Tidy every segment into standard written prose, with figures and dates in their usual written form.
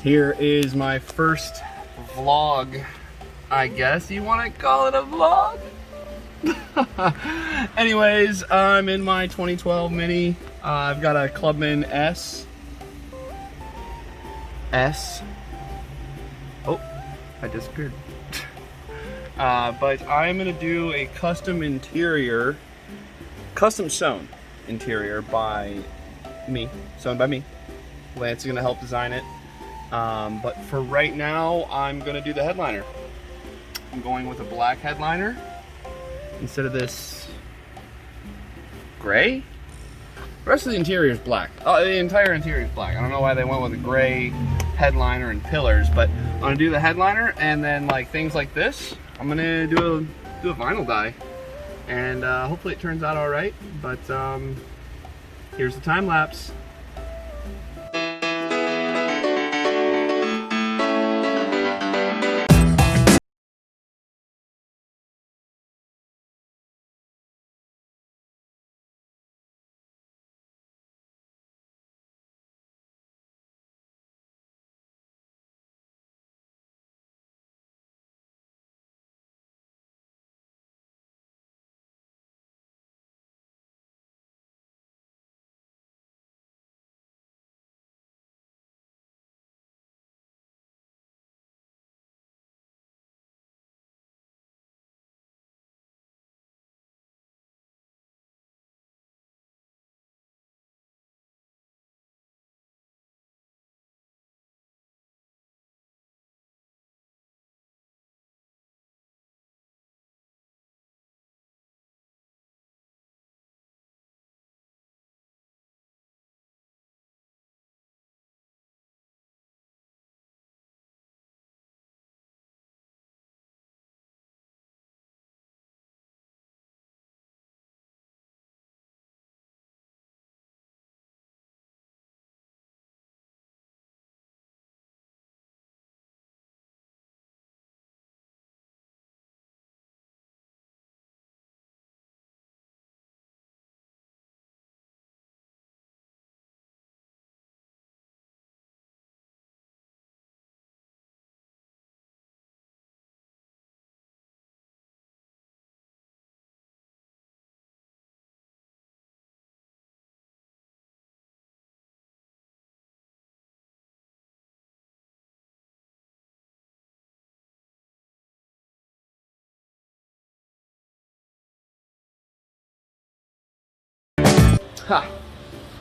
Here is my first vlog, I guess you want to call it a vlog. Anyways, I'm in my 2012 Mini. I've got a Clubman S. Oh, I disappeared. But I'm gonna do a custom interior, custom sewn interior by me, sewn by me. Lance is gonna help design it. But for right now, I'm gonna do the headliner. I'm going with a black headliner instead of this gray. The rest of the interior is black. The entire interior is black. I don't know why they went with a gray headliner and pillars, but I'm gonna do the headliner, and then like things like this, I'm gonna do a vinyl dye, and hopefully it turns out all right. But here's the time lapse.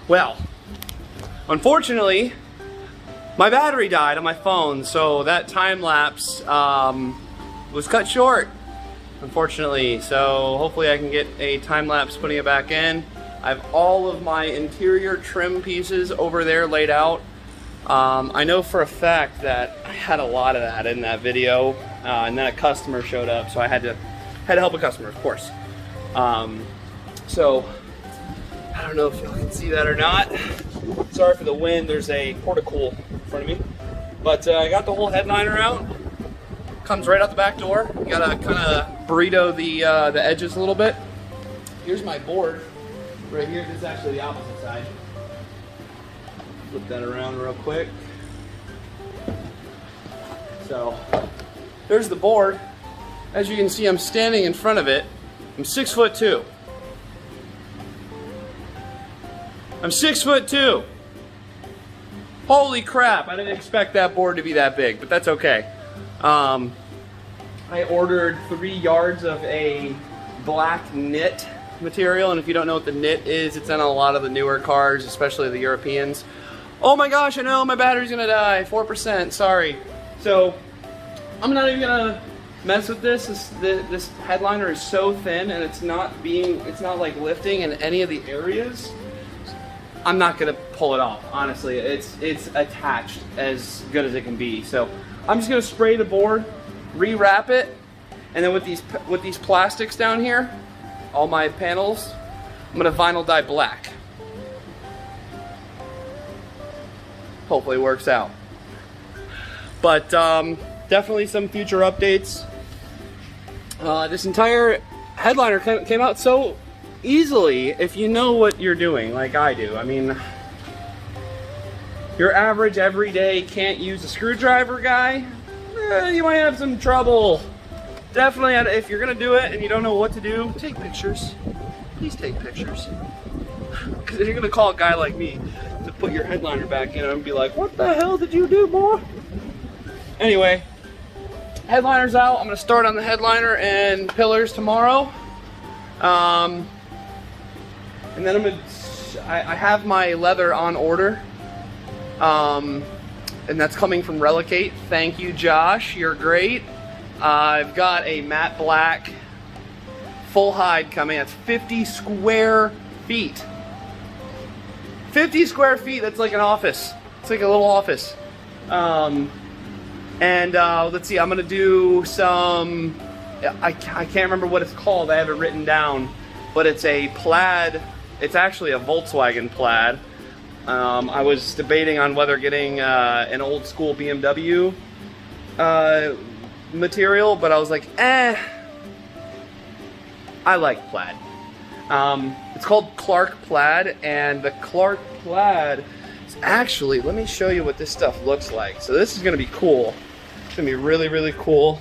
Well, unfortunately, my battery died on my phone, so that time lapse was cut short, unfortunately. So hopefully I can get a time lapse putting it back in. I have all of my interior trim pieces over there laid out. I know for a fact that I had a lot of that in that video, and then a customer showed up, so I had to help a customer, of course. So I don't know if y'all can see that or not. Sorry for the wind. There's a porta-cool in front of me. But I got the whole headliner out. Comes right out the back door. You gotta kind of burrito the edges a little bit. Here's my board right here. This is actually the opposite side. Flip that around real quick. So there's the board. As you can see, I'm standing in front of it. I'm 6'2". I'm 6'2". Holy crap, I didn't expect that board to be that big, but that's okay. I ordered 3 yards of a black knit material, and if you don't know what the knit is, it's in a lot of the newer cars, especially the Europeans. Oh my gosh, I know, my battery's gonna die, 4%, sorry. So, I'm not even gonna mess with this. This headliner is so thin, and it's not like lifting in any of the areas. I'm not gonna pull it off, honestly. It's attached as good as it can be. So I'm just gonna spray the board, rewrap it, and then with these plastics down here, all my panels, I'm gonna vinyl dye black. Hopefully it works out. But definitely some future updates. This entire headliner came out so easily if you know what you're doing, like I do. I mean, your average everyday can't use a screwdriver guy, you might have some trouble. Definitely, if you're gonna do it and you don't know what to do, take pictures. Please take pictures. Because you're gonna call a guy like me to put your headliner back in and be like, what the hell did you do, boy? Anyway, headliner's out. I'm gonna start on the headliner and pillars tomorrow. And then I have my leather on order. And that's coming from Relicate. Thank you, Josh. You're great. I've got a matte black full hide coming. That's 50 square feet. 50 square feet, that's like an office. It's like a little office. Let's see, I'm gonna do some, I can't remember what it's called, I have it written down, but it's a plaid, it's actually a Volkswagen plaid. I was debating on whether getting an old school BMW material, but I was like, I like plaid. It's called Clark Plaid, and the Clark Plaid is actually, let me show you what this stuff looks like. So this is gonna be cool. It's gonna be really, really cool.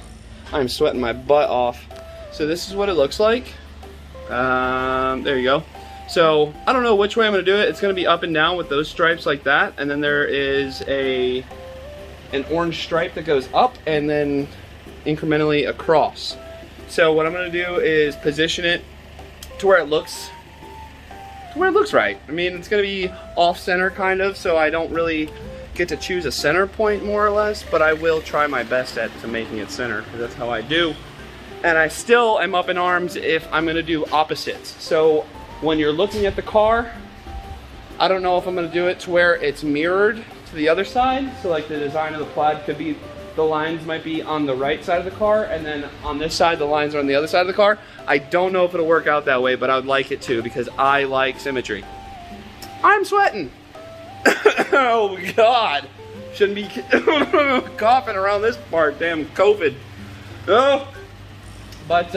I'm sweating my butt off. So this is what it looks like. There you go. So I don't know which way I'm gonna do it. It's gonna be up and down with those stripes like that, and then there is an orange stripe that goes up and then incrementally across. So what I'm gonna do is position it to where it looks right. I mean, it's gonna be off center kind of, so I don't really get to choose a center point more or less, but I will try my best to making it center, because that's how I do. And I still am up in arms if I'm gonna do opposites. So when you're looking at the car, I don't know if I'm gonna do it to where it's mirrored to the other side. So like the design of the plaid could be, the lines might be on the right side of the car, and then on this side, the lines are on the other side of the car. I don't know if it'll work out that way, but I would like it to, because I like symmetry. I'm sweating. Oh God. Shouldn't be coughing around this part, damn COVID. Oh. But,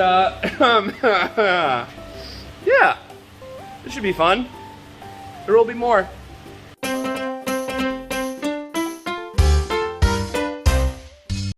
yeah. This should be fun. There will be more.